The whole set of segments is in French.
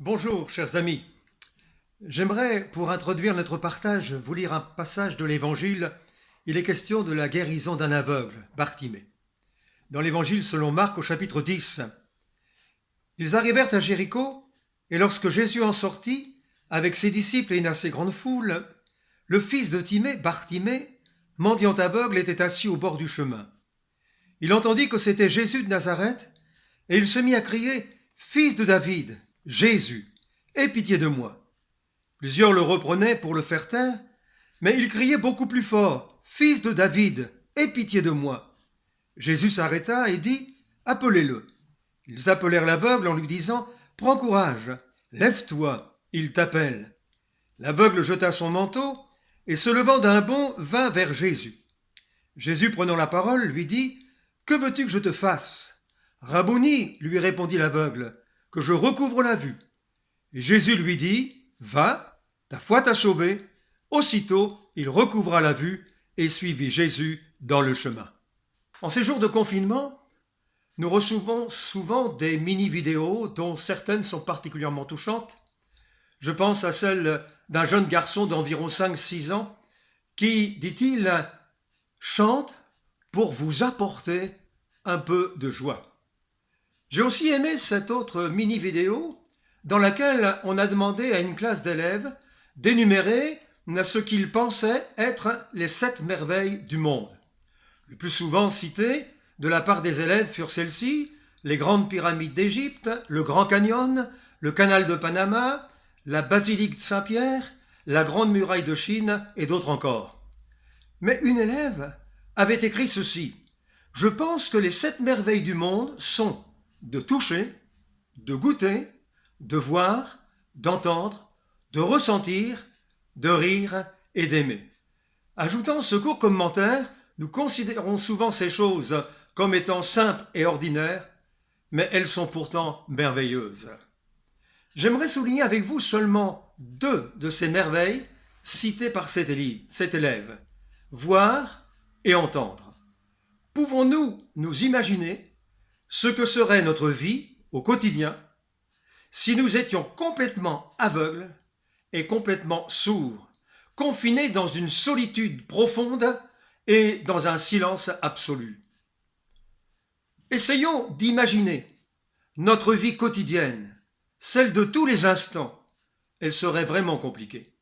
Bonjour, chers amis. J'aimerais, pour introduire notre partage, vous lire un passage de l'Évangile. Il est question de la guérison d'un aveugle, Bartimée. Dans l'Évangile selon Marc au chapitre 10. Ils arrivèrent à Jéricho, et lorsque Jésus en sortit, avec ses disciples et une assez grande foule, le fils de Timée, Bartimée, mendiant aveugle, était assis au bord du chemin. Il entendit que c'était Jésus de Nazareth, et il se mit à crier « Fils de David, Jésus, aie pitié de moi !» Plusieurs le reprenaient pour le faire taire, mais il criait beaucoup plus fort « Fils de David, aie pitié de moi !» Jésus s'arrêta et dit « Appelez-le !» Ils appelèrent l'aveugle en lui disant « Prends courage, lève-toi, il t'appelle !» L'aveugle jeta son manteau et se levant d'un bond vint vers Jésus. Jésus prenant la parole lui dit « Que veux-tu que je te fasse ?» « Rabouni, lui répondit l'aveugle, que je recouvre la vue. Et Jésus lui dit « Va, ta foi t'a sauvé. » Aussitôt, il recouvra la vue et suivit Jésus dans le chemin. En ces jours de confinement, nous recevons souvent des mini-vidéos dont certaines sont particulièrement touchantes. Je pense à celle d'un jeune garçon d'environ 5-6 ans qui, dit-il, chante pour vous apporter un peu de joie. J'ai aussi aimé cette autre mini-vidéo dans laquelle on a demandé à une classe d'élèves d'énumérer ce qu'ils pensaient être les 7 merveilles du monde. Le plus souvent citées de la part des élèves furent celles-ci: les grandes pyramides d'Égypte, le Grand Canyon, le canal de Panama, la basilique de Saint-Pierre, la grande muraille de Chine et d'autres encore. Mais une élève avait écrit ceci: « Je pense que les 7 merveilles du monde sont de toucher, de goûter, de voir, d'entendre, de ressentir, de rire et d'aimer. » Ajoutant ce court commentaire, nous considérons souvent ces choses comme étant simples et ordinaires, mais elles sont pourtant merveilleuses. J'aimerais souligner avec vous seulement 2 de ces merveilles citées par cet élève, voir et entendre. Pouvons-nous nous imaginer ce que serait notre vie au quotidien si nous étions complètement aveugles et complètement sourds, confinés dans une solitude profonde et dans un silence absolu? Essayons d'imaginer notre vie quotidienne, celle de tous les instants. Elle serait vraiment compliquée.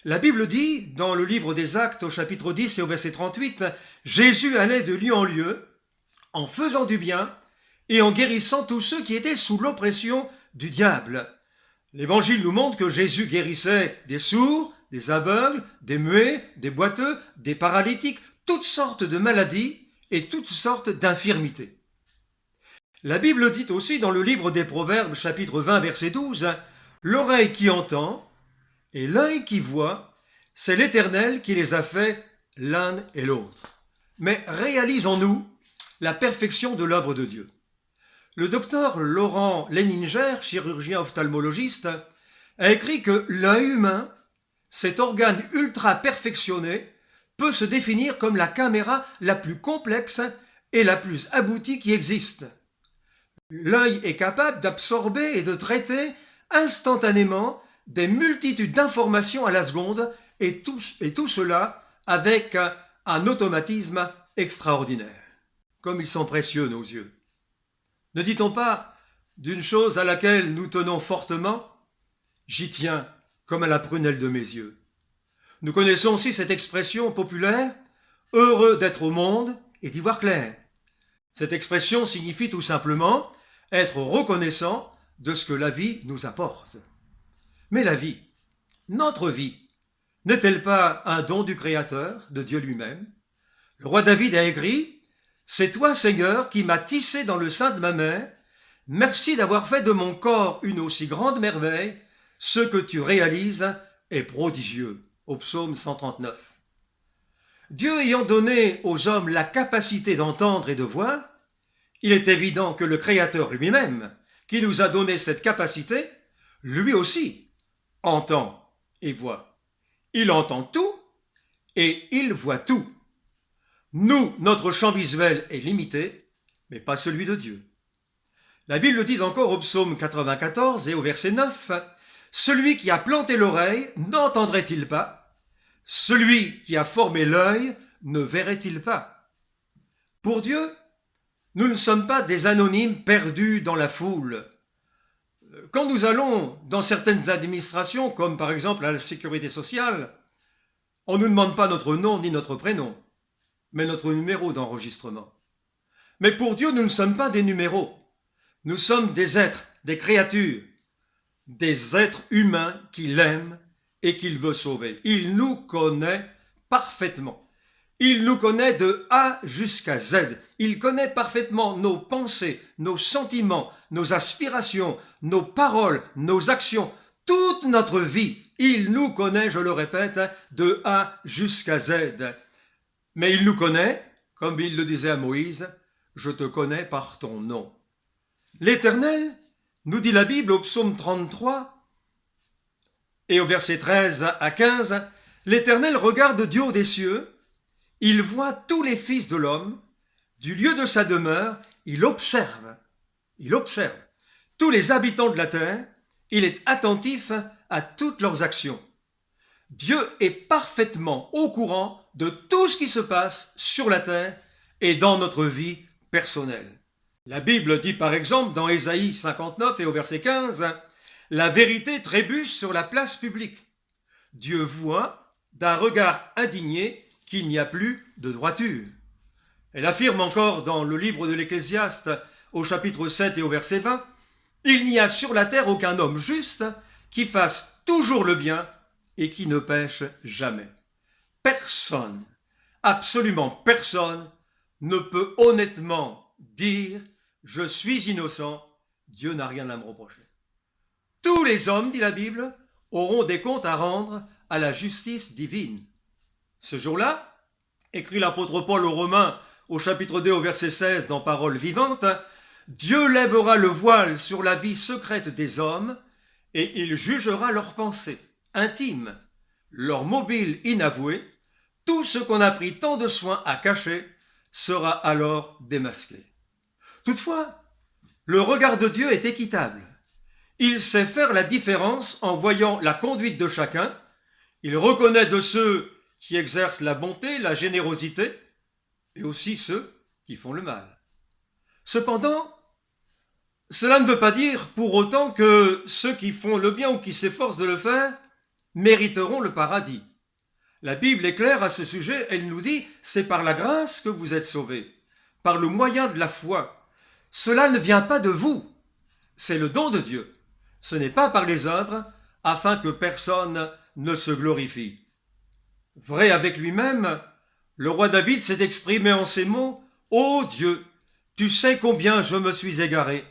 La Bible dit, dans le livre des Actes au chapitre 10 et au verset 38, « Jésus allait de lieu en lieu, en faisant du bien et en guérissant tous ceux qui étaient sous l'oppression du diable. » L'Évangile nous montre que Jésus guérissait des sourds, des aveugles, des muets, des boiteux, des paralytiques, toutes sortes de maladies et toutes sortes d'infirmités. La Bible dit aussi dans le livre des Proverbes, chapitre 20, verset 12, « L'oreille qui entend et l'œil qui voit, c'est l'Éternel qui les a fait l'un et l'autre. » Mais réalisons-nous la perfection de l'œuvre de Dieu. Le docteur Laurent Leininger, chirurgien ophtalmologiste, a écrit que l'œil humain, cet organe ultra perfectionné, peut se définir comme la caméra la plus complexe et la plus aboutie qui existe. L'œil est capable d'absorber et de traiter instantanément des multitudes d'informations à la seconde, et tout cela avec un automatisme extraordinaire. Comme ils sont précieux, nos yeux. Ne dit-on pas d'une chose à laquelle nous tenons fortement « J'y tiens comme à la prunelle de mes yeux ». Nous connaissons aussi cette expression populaire « heureux d'être au monde et d'y voir clair ». Cette expression signifie tout simplement être reconnaissant de ce que la vie nous apporte. Mais la vie, notre vie, n'est-elle pas un don du Créateur, de Dieu lui-même? Le roi David a écrit « C'est toi, Seigneur, qui m'as tissé dans le sein de ma mère. Merci d'avoir fait de mon corps une aussi grande merveille. Ce que tu réalises est prodigieux. » Au psaume 139. Dieu ayant donné aux hommes la capacité d'entendre et de voir, il est évident que le Créateur lui-même, qui nous a donné cette capacité, lui aussi entend et voit. Il entend tout et il voit tout. Nous, notre champ visuel est limité, mais pas celui de Dieu. La Bible dit encore au psaume 94 et au verset 9, « Celui qui a planté l'oreille n'entendrait-il pas? Celui qui a formé l'œil ne verrait-il pas ?» Pour Dieu, nous ne sommes pas des anonymes perdus dans la foule. Quand nous allons dans certaines administrations, comme par exemple à la sécurité sociale, on ne nous demande pas notre nom ni notre prénom, mais notre numéro d'enregistrement. Mais pour Dieu, nous ne sommes pas des numéros. Nous sommes des êtres, des créatures, des êtres humains qu'il aime et qu'il veut sauver. Il nous connaît parfaitement. Il nous connaît de A jusqu'à Z. Il connaît parfaitement nos pensées, nos sentiments, nos aspirations, nos paroles, nos actions, toute notre vie. Il nous connaît, je le répète, de A jusqu'à Z. Mais il nous connaît, comme il le disait à Moïse, « Je te connais par ton nom ». L'Éternel, nous dit la Bible au psaume 33 et au verset 13 à 15, l'Éternel regarde du haut des cieux, il voit tous les fils de l'homme, du lieu de sa demeure, il observe tous les habitants de la terre, il est attentif à toutes leurs actions. Dieu est parfaitement au courant de tout ce qui se passe sur la terre et dans notre vie personnelle. La Bible dit par exemple dans Ésaïe 59 et au verset 15, « La vérité trébuche sur la place publique. Dieu voit d'un regard indigné qu'il n'y a plus de droiture. » Elle affirme encore dans le livre de l'Ecclésiaste au chapitre 7 et au verset 20, « Il n'y a sur la terre aucun homme juste qui fasse toujours le bien et qui ne pêche jamais. » Personne, absolument personne, ne peut honnêtement dire « Je suis innocent, Dieu n'a rien à me reprocher. » Tous les hommes, dit la Bible, auront des comptes à rendre à la justice divine. Ce jour-là, écrit l'apôtre Paul aux Romains au chapitre 2 au verset 16 dans Paroles vivantes, Dieu lèvera le voile sur la vie secrète des hommes et il jugera leurs pensées intimes, leurs mobiles inavoués, tout ce qu'on a pris tant de soin à cacher sera alors démasqué. Toutefois, le regard de Dieu est équitable. Il sait faire la différence en voyant la conduite de chacun. Il reconnaît de ceux qui exercent la bonté, la générosité, et aussi ceux qui font le mal. Cependant, cela ne veut pas dire pour autant que ceux qui font le bien ou qui s'efforcent de le faire mériteront le paradis. La Bible est claire à ce sujet, elle nous dit « C'est par la grâce que vous êtes sauvés, par le moyen de la foi. Cela ne vient pas de vous, c'est le don de Dieu. Ce n'est pas par les œuvres, afin que personne ne se glorifie. » Vrai avec lui-même, le roi David s'est exprimé en ces mots « Ô Dieu, tu sais combien je me suis égaré.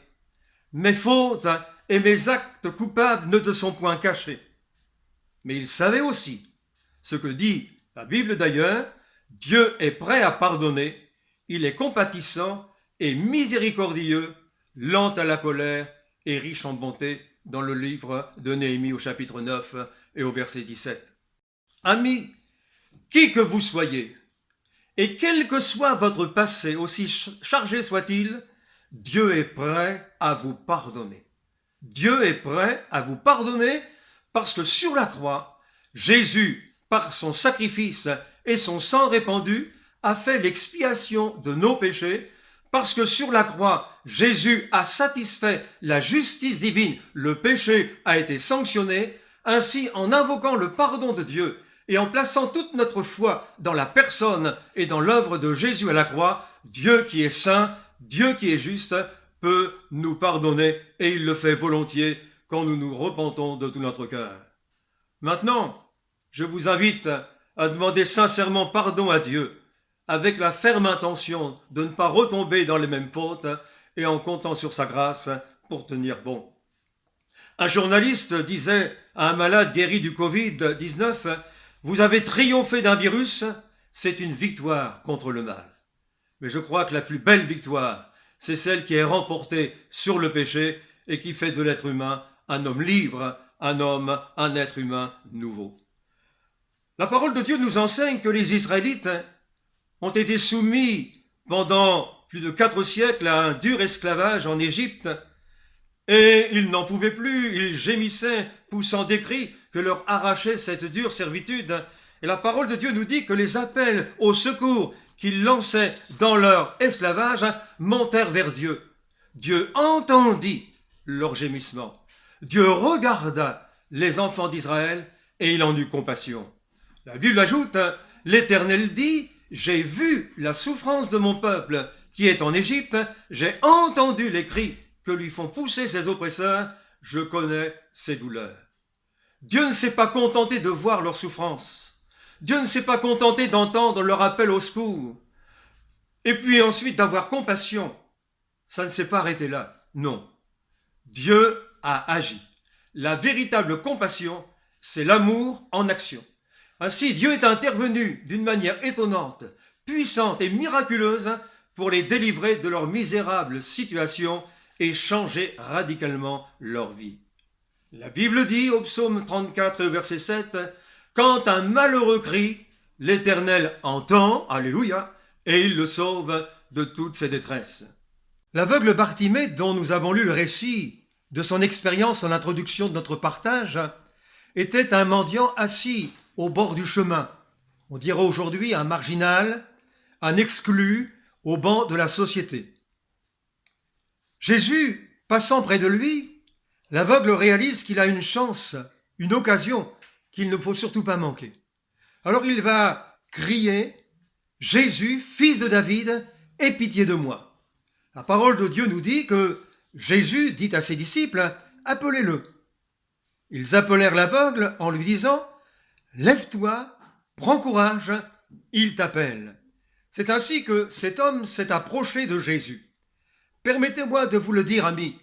Mes fautes et mes actes coupables ne te sont point cachés. » Mais il savait aussi ce que dit la Bible d'ailleurs, Dieu est prêt à pardonner, il est compatissant et miséricordieux, lent à la colère et riche en bonté, dans le livre de Néhémie au chapitre 9 et au verset 17. Amis, qui que vous soyez, et quel que soit votre passé, aussi chargé soit-il, Dieu est prêt à vous pardonner. Dieu est prêt à vous pardonner parce que sur la croix, Jésus, par son sacrifice et son sang répandu, a fait l'expiation de nos péchés, parce que sur la croix, Jésus a satisfait la justice divine, le péché a été sanctionné. Ainsi, en invoquant le pardon de Dieu et en plaçant toute notre foi dans la personne et dans l'œuvre de Jésus à la croix, Dieu qui est saint, Dieu qui est juste, peut nous pardonner et il le fait volontiers quand nous nous repentons de tout notre cœur. Maintenant, je vous invite à demander sincèrement pardon à Dieu, avec la ferme intention de ne pas retomber dans les mêmes fautes et en comptant sur sa grâce pour tenir bon. Un journaliste disait à un malade guéri du Covid-19 « Vous avez triomphé d'un virus, c'est une victoire contre le mal. » Mais je crois que la plus belle victoire, c'est celle qui est remportée sur le péché et qui fait de l'être humain un homme libre, un être humain nouveau. La parole de Dieu nous enseigne que les Israélites ont été soumis pendant plus de 4 siècles à un dur esclavage en Égypte Et ils n'en pouvaient plus, ils gémissaient, poussant des cris que leur arrachait cette dure servitude. Et la parole de Dieu nous dit que les appels au secours qu'ils lançaient dans leur esclavage montèrent vers Dieu. Dieu entendit leurs gémissements. Dieu regarda les enfants d'Israël et il en eut compassion. La Bible ajoute, l'Éternel dit, j'ai vu la souffrance de mon peuple qui est en Égypte, j'ai entendu les cris que lui font pousser ses oppresseurs, je connais ses douleurs. Dieu ne s'est pas contenté de voir leur souffrance. Dieu ne s'est pas contenté d'entendre leur appel au secours. Et puis ensuite d'avoir compassion. Ça ne s'est pas arrêté là. Non. Dieu a agi. La véritable compassion, c'est l'amour en action. Ainsi, Dieu est intervenu d'une manière étonnante, puissante et miraculeuse pour les délivrer de leur misérable situation et changer radicalement leur vie. La Bible dit au psaume 34, verset 7, « Quand un malheureux crie, l'Éternel entend, alléluia, et il le sauve de toutes ses détresses. » L'aveugle Bartimée, dont nous avons lu le récit de son expérience en introduction de notre partage, était un mendiant assis au bord du chemin. On dirait aujourd'hui un marginal, un exclu au banc de la société. Jésus, passant près de lui, l'aveugle réalise qu'il a une chance, une occasion qu'il ne faut surtout pas manquer. Alors il va crier « Jésus, fils de David, aie pitié de moi ». La parole de Dieu nous dit que Jésus dit à ses disciples « Appelez-le ». Ils appelèrent l'aveugle en lui disant « Lève-toi, prends courage, il t'appelle ». C'est ainsi que cet homme s'est approché de Jésus. Permettez-moi de vous le dire, amis,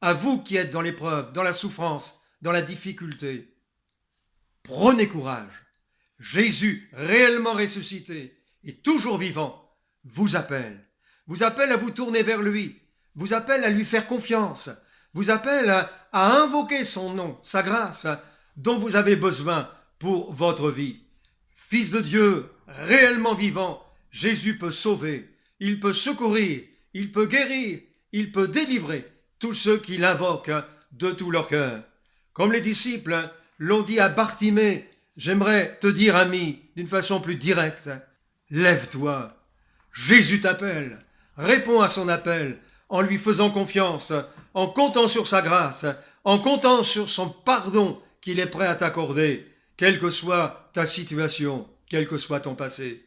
à vous qui êtes dans l'épreuve, dans la souffrance, dans la difficulté. Prenez courage. Jésus, réellement ressuscité et toujours vivant, vous appelle. Vous appelle à vous tourner vers lui. Vous appelle à lui faire confiance. Vous appelle à invoquer son nom, sa grâce, dont vous avez besoin pour votre vie. Fils de Dieu, réellement vivant, Jésus peut sauver, il peut secourir, il peut guérir, il peut délivrer tous ceux qui l'invoquent de tout leur cœur. Comme les disciples l'ont dit à Bartimée, j'aimerais te dire, ami, d'une façon plus directe, lève-toi, Jésus t'appelle, réponds à son appel en lui faisant confiance, en comptant sur sa grâce, en comptant sur son pardon qu'il est prêt à t'accorder, quelle que soit ta situation, quel que soit ton passé.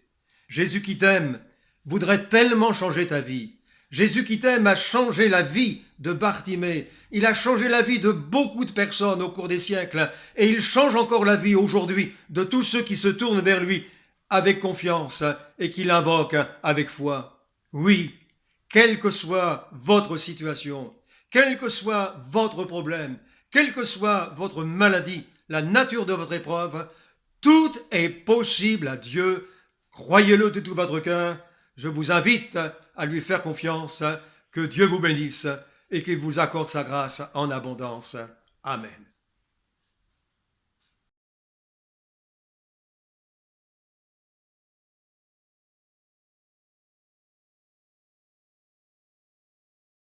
Jésus qui t'aime voudrait tellement changer ta vie. Jésus qui t'aime a changé la vie de Bartimée. Il a changé la vie de beaucoup de personnes au cours des siècles et il change encore la vie aujourd'hui de tous ceux qui se tournent vers lui avec confiance et qui l'invoquent avec foi. Oui, quelle que soit votre situation, quel que soit votre problème, quelle que soit votre maladie, la nature de votre épreuve, tout est possible à Dieu. Croyez-le de tout votre cœur. Je vous invite à lui faire confiance. Que Dieu vous bénisse et qu'il vous accorde sa grâce en abondance. Amen.